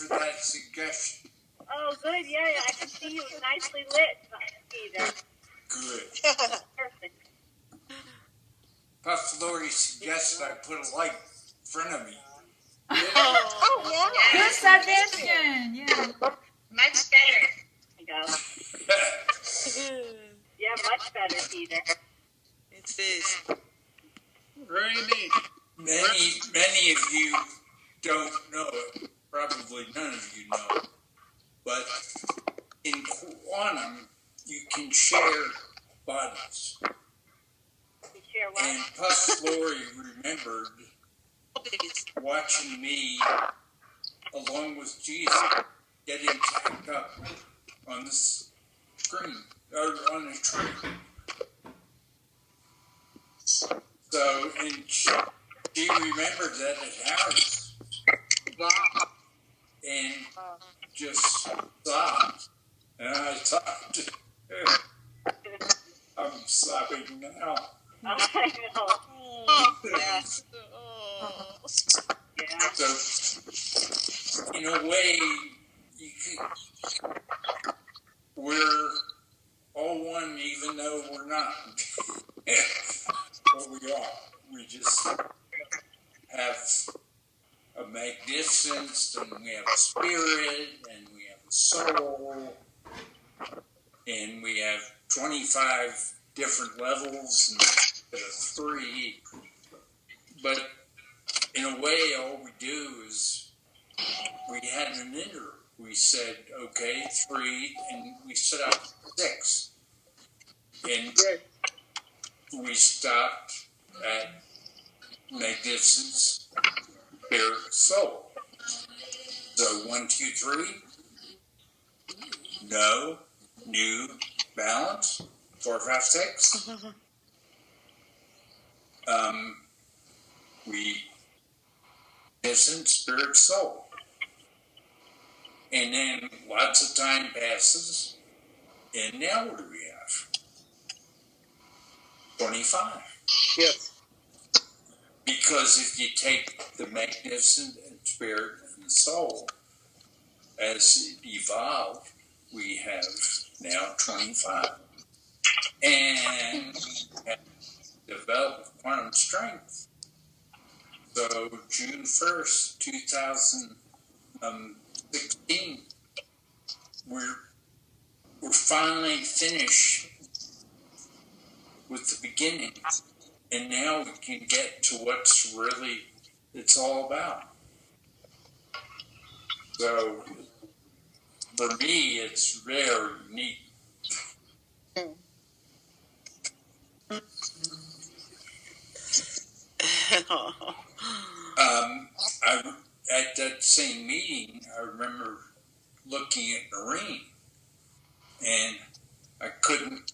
for that suggestion. Oh, good. Yeah, I can see you nicely lit, Peter. Good. Perfect. Puff Lori suggested I put a light in front of me. Oh, yeah. Good suggestion. Yeah. Much better. There you go. Yeah, much better, Peter. It is. Very neat. Many of you don't know it. Probably none of you know it. But in quantum, you can share bodies. You share what? And Puff Lori remembered watching me, along with Jesus, getting tacked up on the screen, or on the tree. So, and she remembered that at Harris. And just sobbed. And I sobbed. I'm sobbing now. I know. Yeah. Yeah. So, in a way, we're all one, even though we're not. But we are. We just have a magnificence, and we have a spirit, and we have a soul, and we have 25 different levels instead of 3. But in a way, all we do is we had an inner. We said, okay, 3, and we set up 6. And we stopped at magnificence, spirit, soul. So 1, 2, 3. No, new, balance. 4, 5, 6. We magnificent, spirit, soul. And then lots of time passes, and now what do we have? 25. Yes. Because if you take the magnificent and spirit and soul as it evolved, we have now 25. And we have developed quantum strength. So June 1st, 2016, we're finally finished with the beginning. And now we can get to what's really it's all about. So for me, it's very neat. At that same meeting, I remember looking at Noreen, and I couldn't.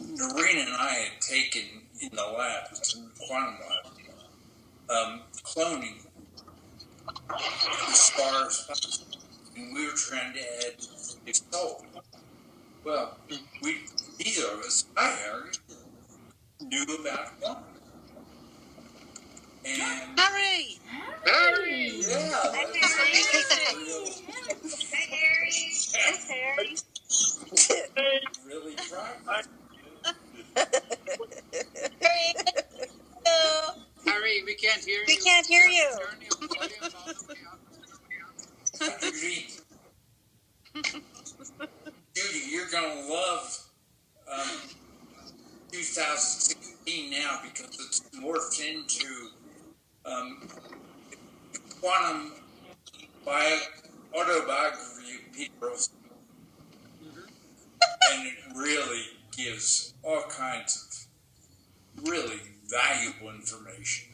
Noreen and I had taken in the lab, in the quantum lab, cloning the stars, and we were trying to add his soul. Well, neither of us, Harry, knew about quantum. And Harry! Harry! Yeah. Hi, Harry. Hi, Harry. Really tried. Harry, we can't hear you. We can't hear you. Turn your volume up. Judy, you're going to love 2016 now because it's morphed into quantum autobiography of Pete Rosen. And it really gives all kinds of really valuable information.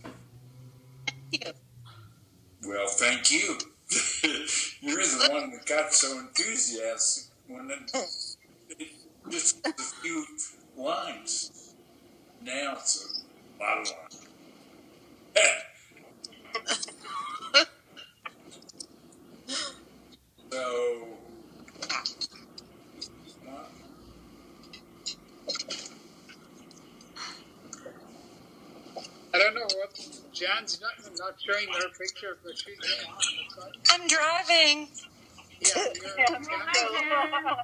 Thank you. Well, thank you. You're the one that got so enthusiastic when it just a few lines. Now it's a lot of lines. So, I don't know what Jan's not showing her picture, but she's on. I'm driving. driving. Yeah, Yeah, you're so,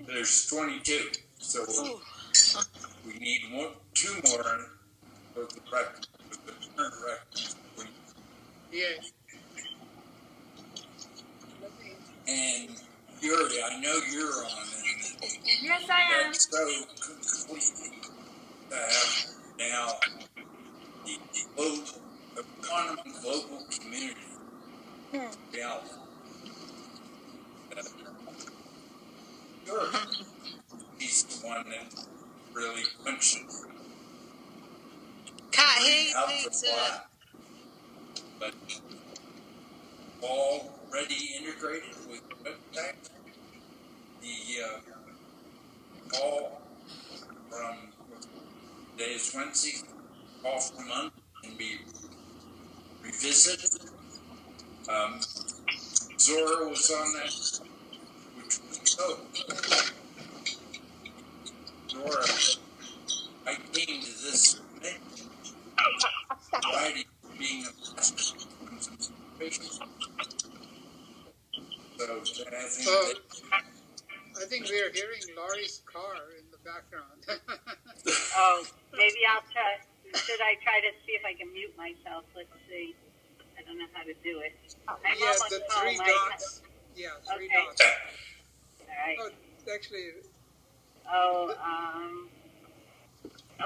There's 22. So Ooh. we need two more for the record. The current record is 20. yeah. And Yuri, I know you're on it. Yes, I am. That's so completely to have now the quantum global community reality. Yuri, he's the one that really punched Can't hear you, out the Peter. flat. But already integrated with webpack. The call from today's Wednesday, call for a month can be revisited. Zora was on that, which was so. Zora, I came to this variety being a master concentration. So I think we're hearing Laurie's car in the background. oh, maybe I'll try. Should I try to see if I can mute myself? Let's see. I don't know how to do it. I'm Yeah, almost the home. three dots. Yeah, three Okay. dots. All right. Oh, actually,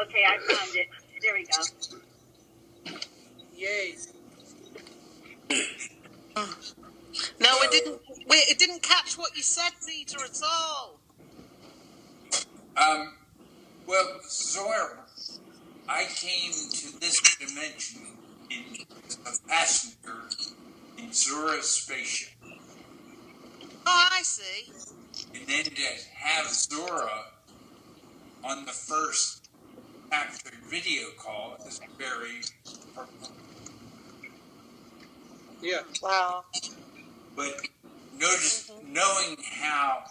Okay, I found it. There we go. yay. No, it didn't catch what you said, Peter, at all. well, Zora, I came to this dimension as a passenger in Zora's spaceship. Oh, I see. And then to have Zora on the first after video call is very important. Yeah. Wow. But knowing how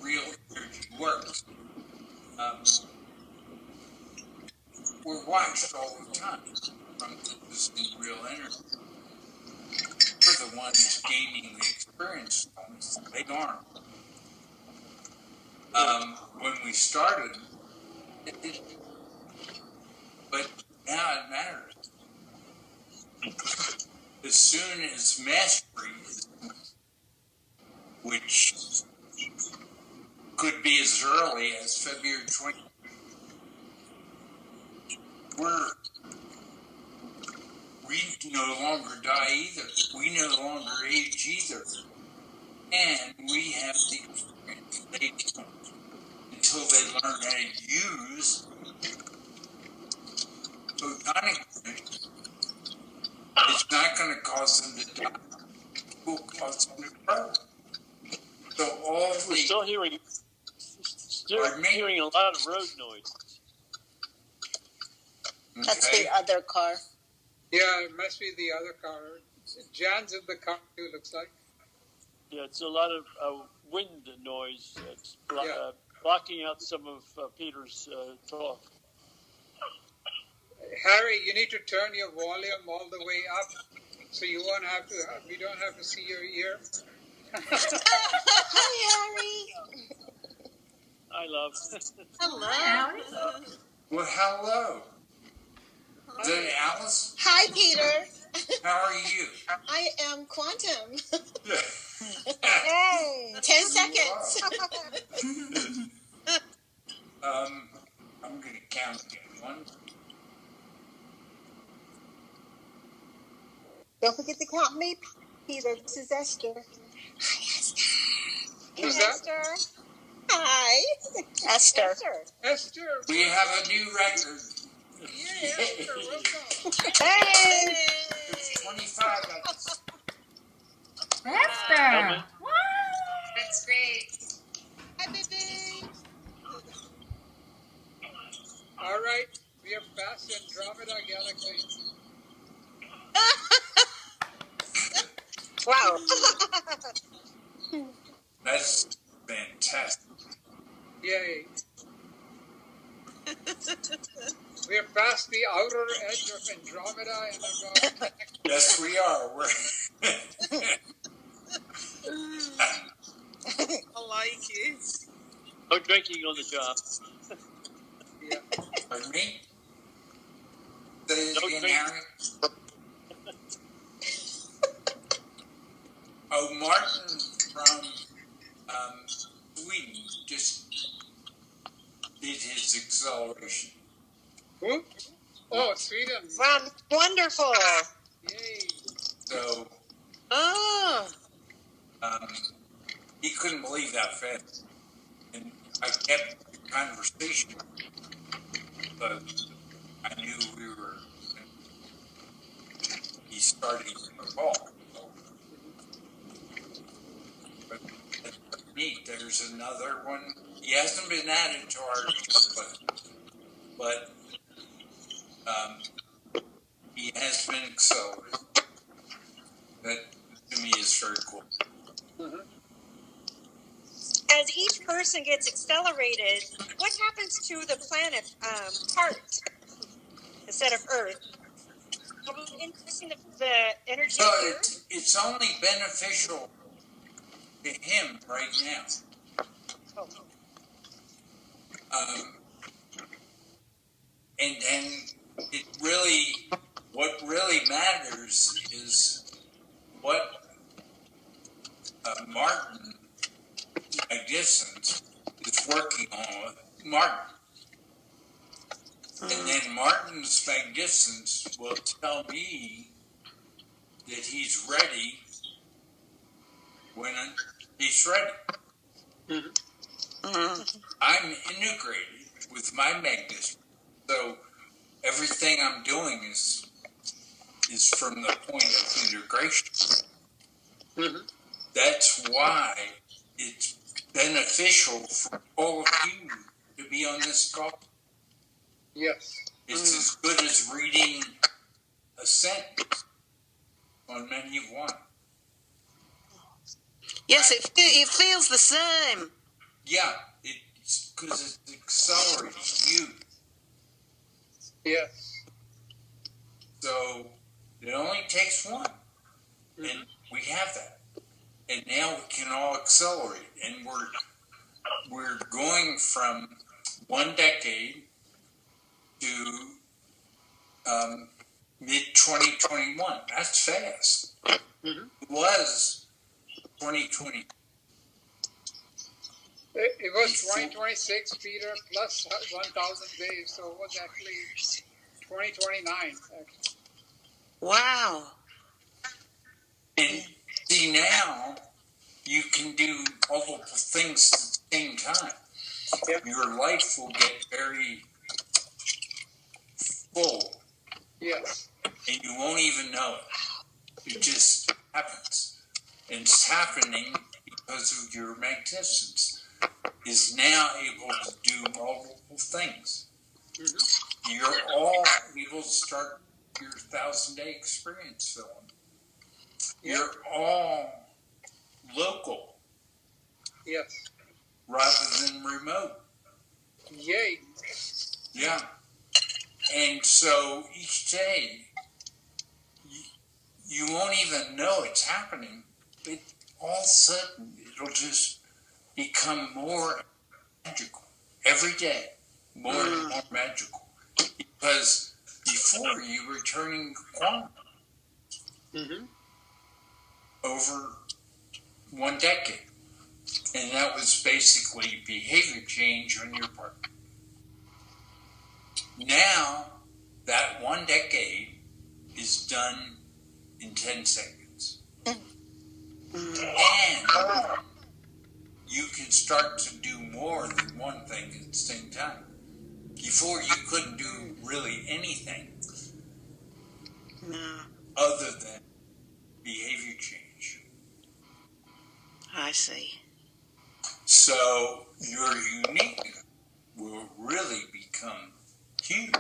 real energy works, we're watched all the time from this real energy. We're the ones gaining the experience from it. They aren't. When we started, it didn't. But now it matters. As soon as mastery is, which could be as early as February 20th, we no longer die either. We no longer age either. And we have the experience they don't until they learn how to use photonic energy. It's not going to cause them to die. It will cause them to grow. So all We're the... still hearing a lot of road noise. That's the other car. Yeah, it must be the other car. Jan's in the car too, looks like. Yeah, it's a lot of wind noise. It's Yeah. blocking out some of Peter's talk. Harry, you need to turn your volume all the way up so you won't have to. We don't have to see your ear. Hi, Harry. I love. Hello. Well, hello. Is that Alice? Hi, Peter. How are you? I am Quantum. Hey. 10 seconds. I'm going to count again. 1. Don't forget to count me, Peter. This is Esther. Hi, Esther. Who's Hey, that? Esther. Hi. Esther. Esther. We have a new record. Yeah, Esther, welcome. Hey. There's 25 of us. Esther. What? That's great. Hi, baby. All right, we have passed Andromeda Galaxy. Wow. That's fantastic. Yay. We have passed the outer edge of Andromeda and are going. Yes, we are. We're No drinking on the job. Yeah. Pardon me? Say it No again, drink. Harry. Oh, Martin from Sweden just did his acceleration. Who? Oh, Sweden. Wow, wonderful. Yay. So Oh. he couldn't believe that fast. And I kept the conversation, but I knew he started to call. But that's neat. There's another one. He hasn't been added to our list, but he has been accelerated. That to me is very cool. Mm-hmm. As each person gets accelerated, what happens to the planet heart instead of Earth? Are we increasing the energy So of Earth? it's only beneficial to him right now. And then what really matters is what Martin Magnificence is working on with Martin. And then Martin's Magnificence will tell me that he's ready when he's ready. I'm integrated with my Magnificence. So everything I'm doing is from the point of integration. Mm-hmm. That's why it's beneficial for all of you to be on this call. Yes. It's as good as reading a sentence on menu one. Yes, it feels the same. Yeah, it's because it's accelerating you. Yes. So it only takes one, and we have that. And now we can all accelerate, and we're going from one decade to mid 2021. That's fast. Mm-hmm. It was 2020. It was 2026, Peter, plus 1,000 days, so it was actually 2029. Actually. Wow. And see, now you can do multiple things at the same time. Yep. Your life will get very full, Yes. and you won't even know it. It just happens. And it's happening because of your magnificence is now able to do multiple things. Mm-hmm. You're all able to start your 1,000-day experience film. You're all local Yes. rather than remote. Yay. Yeah. And so each day, you won't even know it's happening, but all of a sudden, it'll just become more magical. Every day, more and more magical. Because before, you were turning quantum Mm-hmm. over one decade. And that was basically behavior change on your part. Now, that one decade is done in 10 seconds. And you can start to do more than one thing at the same time. Before, you couldn't do really anything other than behavior change. I see. So your uniqueness will really become huge.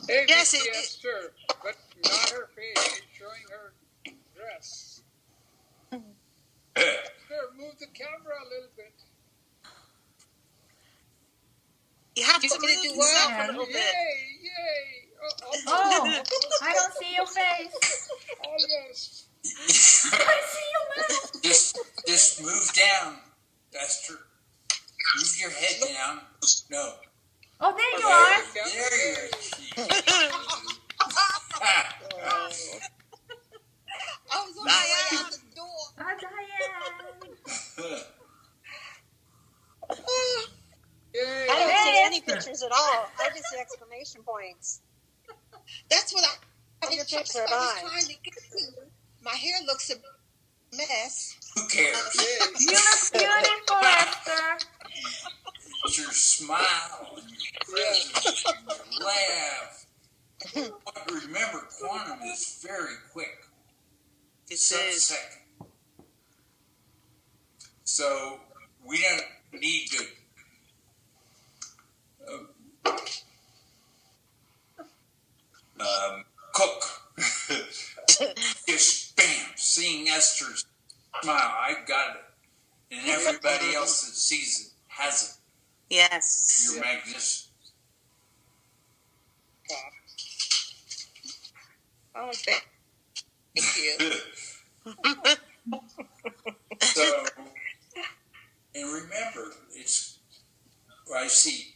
Hey, Yes, Miss it- Esther, but not her face. She's showing her dress. Sure, move the camera a little bit. You have to want me to move do yourself what? a little Yay, bit. yay. Oh, I don't see your face. Almost. I see your mouth. Just move down, Esther. Move your head down. No. Oh, there you are. There you are. I was on my way out the door. Oh, Diane. Yay. I don't Hey, see any Esther. pictures at all. I just see exclamation points. That's what I Your was picture of trying mine. to get to. My hair looks a mess. Who cares? You look beautiful, Esther. It's your smile and your presence and your laugh. But remember, quantum is very quick. This is. Sub-second. So we don't need to cook. Just bam, seeing Esther's smile, I got it. And everybody else that sees it has it. Yes. You're magnificent. Oh, thank you. So, and remember, I see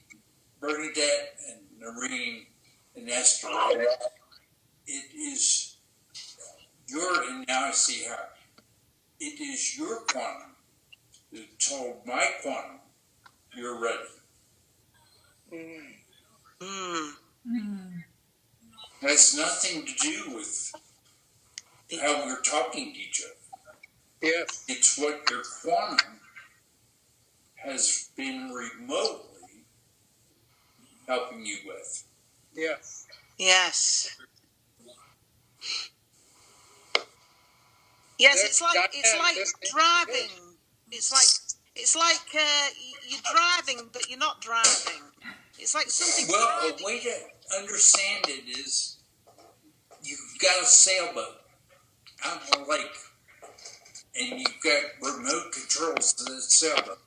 Bernadette and Noreen and Esther. It is and now I see how it is your quantum that told my quantum, you're ready. Has nothing to do with how we're talking to each other. Yes. It's what your quantum has been remotely helping you with. Yes. Yes. Yes, it's like driving. It's like you're driving, but you're not driving. It's like something. Well, a way to understand it is you've got a sailboat out in the lake, and you've got remote controls to the sailboat.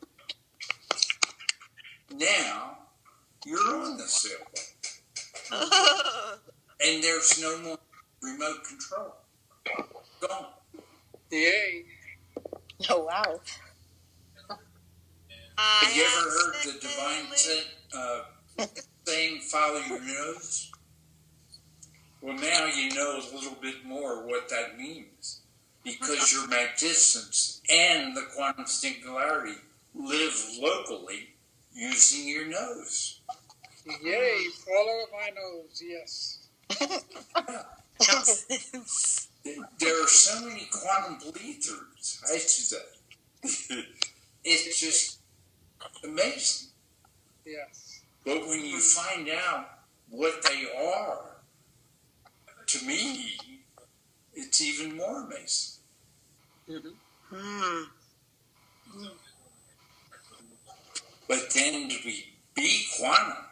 Now you're on the sailboat, and there's no more remote control. Gone. Yay. Oh, wow. Have you ever heard the divine saying, follow your nose? Well, now you know a little bit more what that means. Because your magnificence and the quantum singularity live locally using your nose. Yay. Follow my nose. Yes. There are so many quantum bleed-throughs. I see that. It's just amazing. Yes. But when you find out what they are, to me, it's even more amazing. But then to be quantum,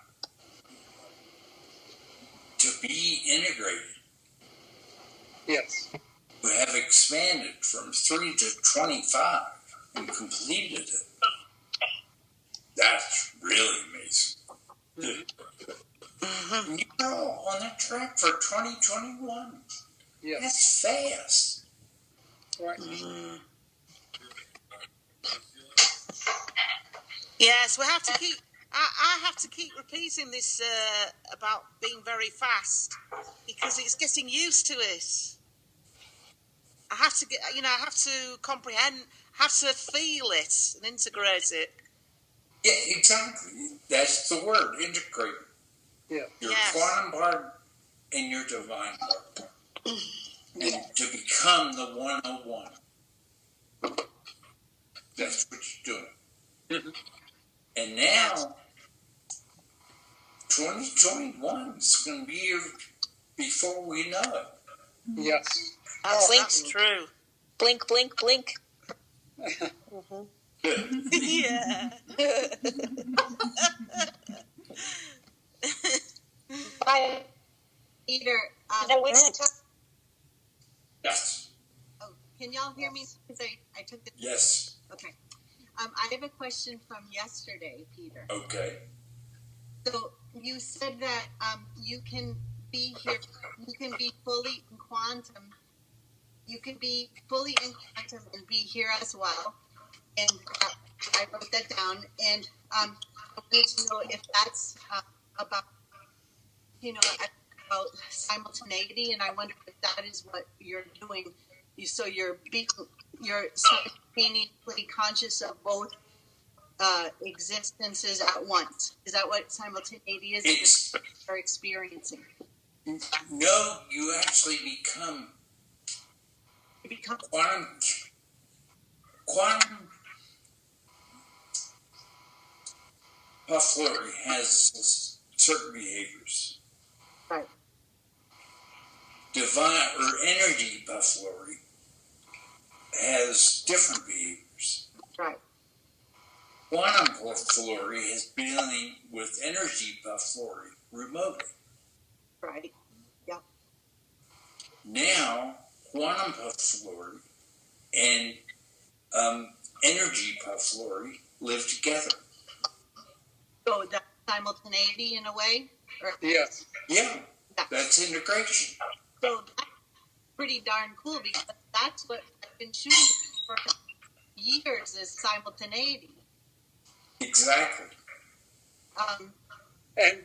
to be integrated, Yes. we have expanded from 3 to 25 and completed it. That's really amazing. And you're all on that track for 2021. Yes. That's fast. Right. Yes, we have to keep. I have to keep repeating this about being very fast because it's getting used to it. I have to I have to comprehend, have to feel it and integrate it. Yeah, exactly. That's the word, integrate. Yeah. Your Yes. quantum part and your divine part. And to become the 101. That's what you're doing. And now, 2021 is going to be here before we know it. Yes. That's true. Blink, blink, blink. Yeah. Bye. Peter, No, wait to talk. Yes. can y'all hear me? Because I took the. Yes. Okay. I have a question from yesterday, Peter. Okay. So you said that you can be here, you can be fully in quantum. You can be fully in quantum and be here as well. and I wrote that down. And I wanted to know if that's about, about simultaneity, and I wonder if that is what you're doing. So you're simultaneously conscious of both existences at once. Is that what simultaneity is? You're experiencing. No, you actually become quantum buffalory has certain behaviors. Right. Divine or energy buffalory has different behaviors. Right. Quantum buffalory is dealing with energy buffalory remotely. Right. Yeah. Now, quantum buffalory and energy buffalory live together. So that's simultaneity in a way? Yes. Yeah, that's integration. So that's pretty darn cool, because that's what I've been shooting for years, is simultaneity. Exactly. And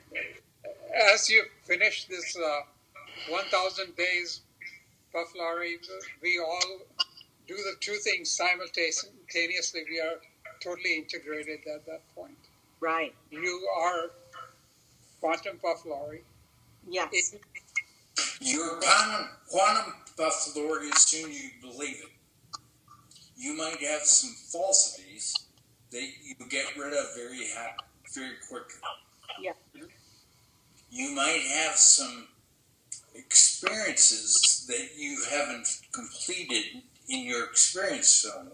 as you finish this 1,000 days buffalory, we all do the two things simultaneously. We are totally integrated at that point. Right. You are quantum buffalory. Yes. Your quantum buffalory, as soon as you believe it, you might have some falsities that you get rid of very quickly. Yeah. You might have some experiences that you haven't completed in your experience zone.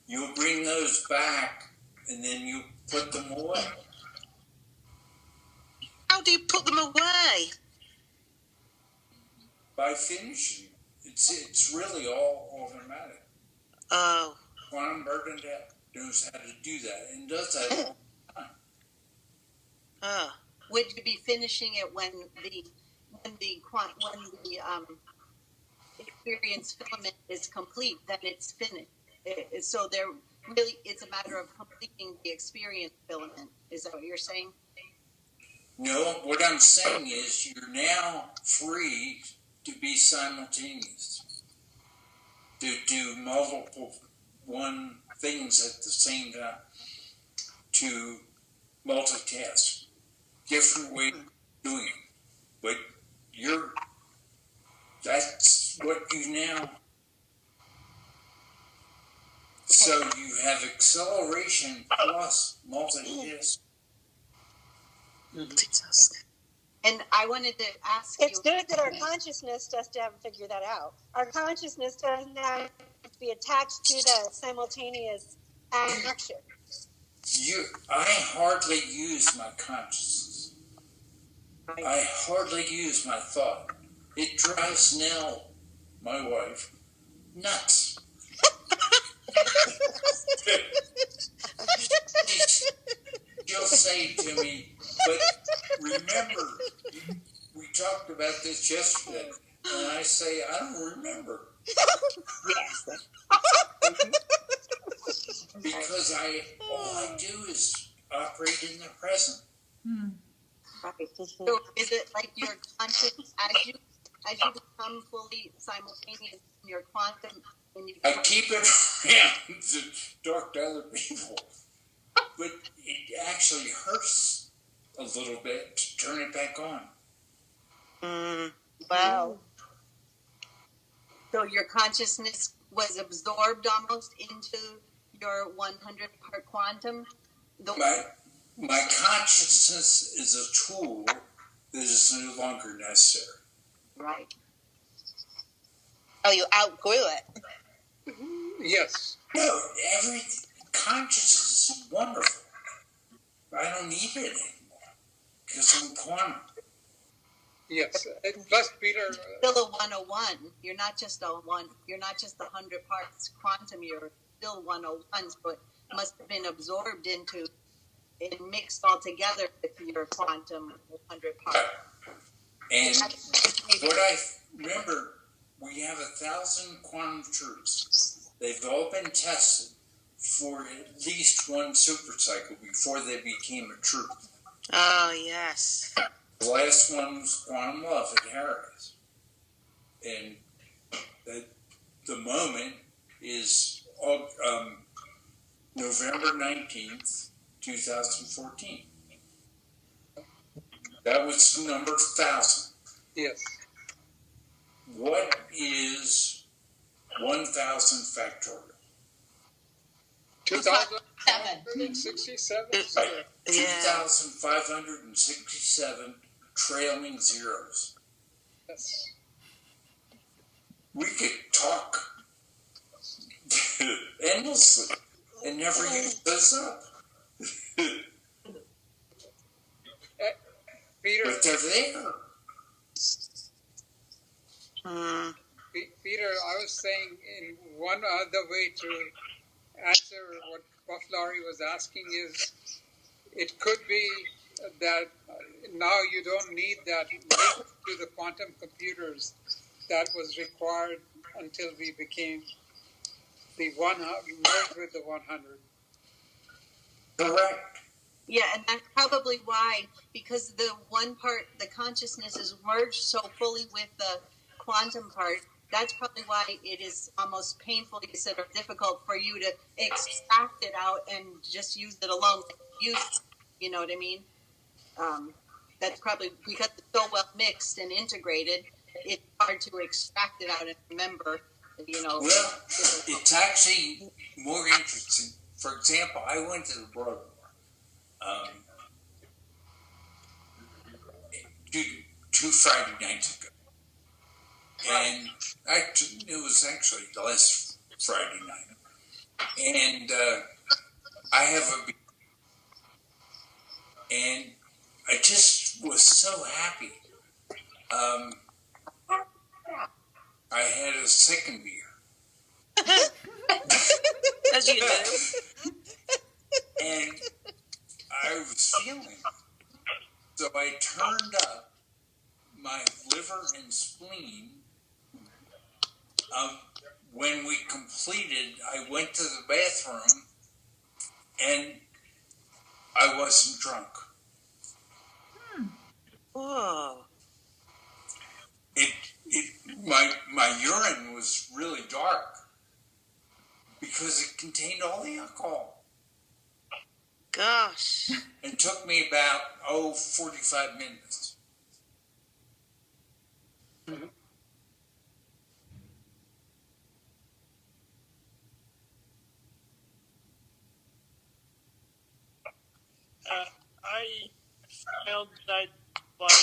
You'll bring those back, and then you put them away. How do you put them away? By finishing. It's really all automatic. Oh. Quantum Burden knows how to do that, and does that all the time. Oh. Would you be finishing it when the experience filament is complete? Then it's finished. So there really, it's a matter of completing the experience filament. Is that what you're saying? No, what I'm saying is you're now free to be simultaneous, to do multiple things at the same time, to multitask, different way of doing it. But that's what you now. So you have acceleration plus multitask. And I wanted to ask It's you. good that our consciousness just haven't figured that out. Our consciousness doesn't have to be attached to the simultaneous action. I hardly use my consciousness. I hardly use my thought. It drives Nell, my wife, nuts. She'll say to me, but remember, we talked about this yesterday, and I say, I don't remember. Yes. Because all I do is operate in the present. Right. So is it like your conscious, as you become fully simultaneous in your quantum, and you I keep it around to talk to other people, but it actually hurts a little bit to turn it back on. Wow. So your consciousness was absorbed almost into your 100-part quantum? My consciousness is a tool that is no longer necessary. Right. Oh, you outgrew it. Yes. No, consciousness is wonderful. I don't need it anymore because I'm quantum. Yes. Plus, Peter. Still a 101. You're not just a 100 parts quantum. You're still 101. So it must have been absorbed into and mixed all together with your quantum 100 parts. And what I remember, we have 1,000 quantum truths. They've all been tested for at least one supercycle before they became a truth. Oh, yes. The last one was quantum love at Harris. And the moment is November 19th, 2014. That was number 1,000. Yes. What is 1,000 factorial? 2,567. Right. 2,567 trailing zeros. Yes. We could talk endlessly and never use those up. Peter, But they're there. Peter, I was saying in one other way to answer what Buff Laurie was asking is, it could be that now you don't need that link to the quantum computers that was required until we became the 100, merged with the 100. Correct. Yeah, and that's probably why, because the one part, the consciousness is merged so fully with the quantum part, that's probably why it is almost painfully sort of difficult for you to extract it out and just use it alone. You know what I mean? That's probably because it's so well mixed and integrated, it's hard to extract it out and remember, you know. Well, it's actually more interesting. For example, I went to the Broadmoor two Friday nights ago. And it was actually the last Friday night. And I have a beer. And I just was so happy. I had a second beer. As you do. And I was feeling it. So I turned up my liver and spleen. When we completed, I went to the bathroom and I wasn't drunk. Whoa. My urine was really dark because it contained all the alcohol. Gosh. It took me about 45 minutes. Mm-hmm. I found that by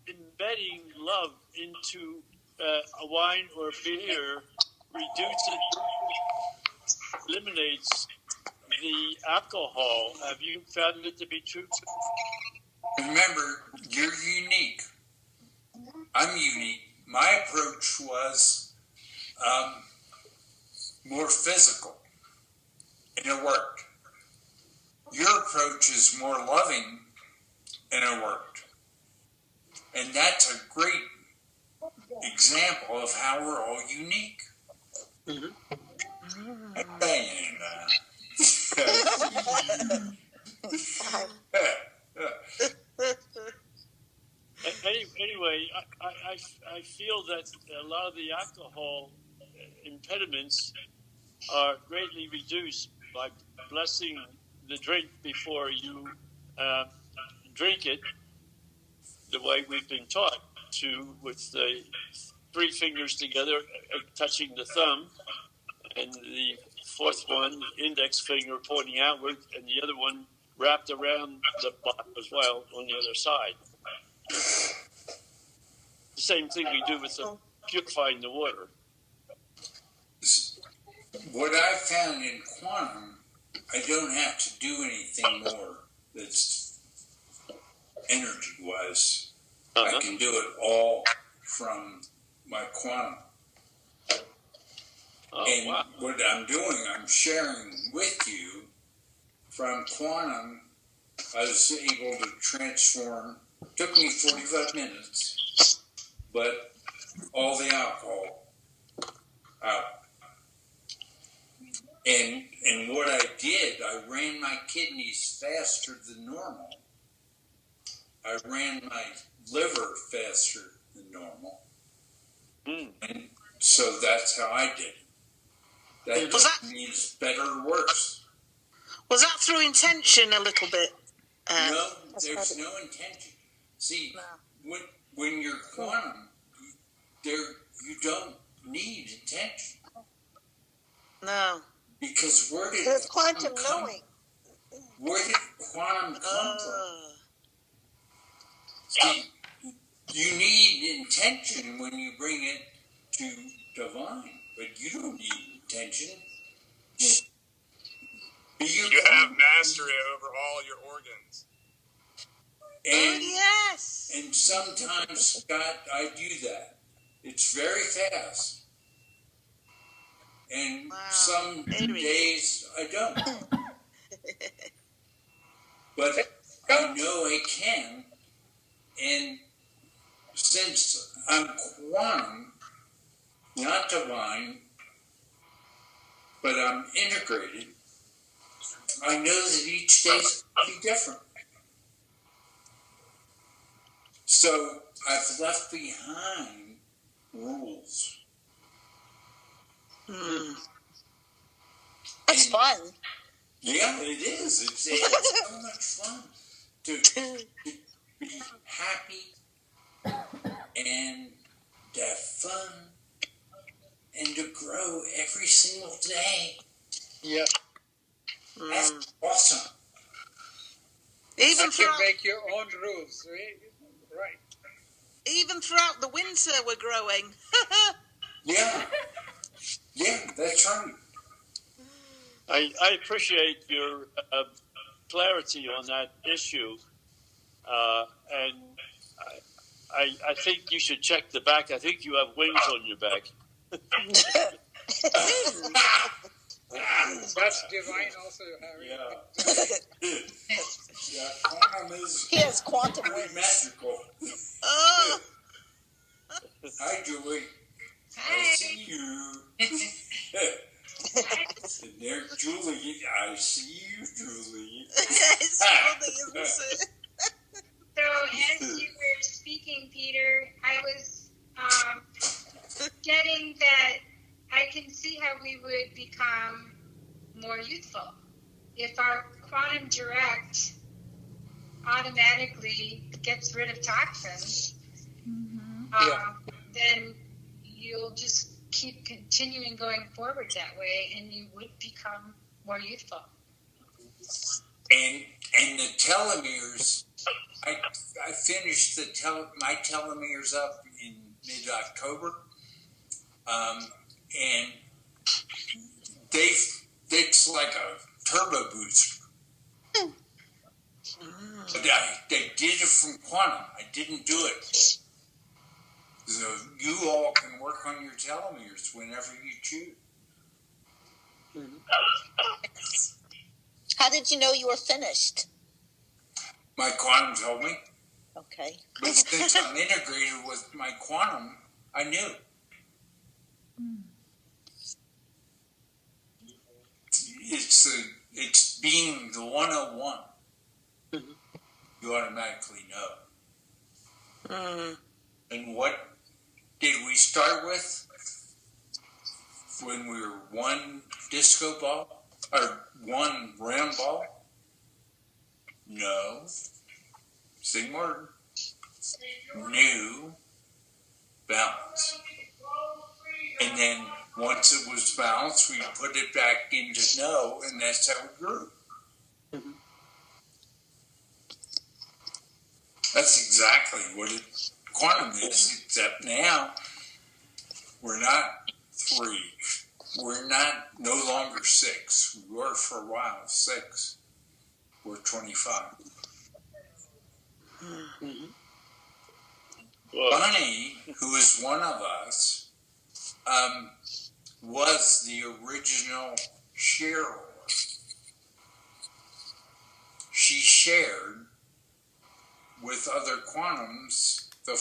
embedding love into a wine or beer eliminates the alcohol. Have you found it to be true? Remember, you're unique. I'm unique. My approach was more physical, and it worked. Your approach is more loving, and it worked. And that's a great example of how we're all unique. Mm-hmm. Anyway, I feel that a lot of the alcohol impediments are greatly reduced by blessing the drink before you drink it, the way we've been taught to, with the 3 fingers together touching the thumb, and the fourth one, index finger pointing outward, and the other one wrapped around the bottom as well on the other side. The same thing we do with the purifying the water. What I found in quantum, I don't have to do anything more that's energy-wise. I can do it all from my quantum. And wow. what I'm doing, I'm sharing with you from quantum. I was able to transform, took me 45 minutes, but all the alcohol out. And And what I did, I ran my kidneys faster than normal. I ran my liver faster than normal. And so that's how I did it. That doesn't mean it's better or worse. Was that through intention a little bit? No, there's no intention. See, when you're quantum, you don't need intention. No. Because where did It's quantum knowing. Where did quantum come from? See, you need intention when you bring it to divine, but you don't need intention. You have mastery over all your organs. And, yes. And sometimes, Scott, I do that. It's very fast. And some days I don't. But I know I can. And since I'm quantum, not divine, but I'm integrated, I know that each day's going to be different. So I've left behind rules. That's fun. Yeah, it is. It's so much fun to be happy and to have fun and to grow every single day. Yeah. That's awesome. Even You can make your own rules, right? Even throughout the winter, we're growing. Yeah, that's right. I appreciate your clarity on that issue, and I think you should check the back. I think you have wings on your back. That's divine also, Harry. Yeah, quantum is He has quantum very wings. magical. Oh. Hi, Julie. I see you. And there's Julie. I see you, Julie. It's funny, isn't it? So as you were speaking, Peter, I was getting that I can see how we would become more youthful if our quantum direct automatically gets rid of toxins. Then you'll just keep continuing going forward that way, and you would become more youthful. And the telomeres, I finished my telomeres up in mid-October, and it's like a turbo booster. But they did it from quantum. I didn't do it. So you all can work on your telomeres whenever you choose. How did you know you were finished? My quantum told me. Okay. But since I'm integrated with my quantum, I knew. It's being the 101. You automatically know. And what did we start with when we were one disco ball or one round ball? No. Same word. New balance. And then once it was balanced, we put it back into no, and that's how it grew. That's exactly what quantum is, except now we're not 3. We're no longer 6. We were for a while 6. We're 25. Bunny, who is one of us, was the original shareholder. She shared with other quantums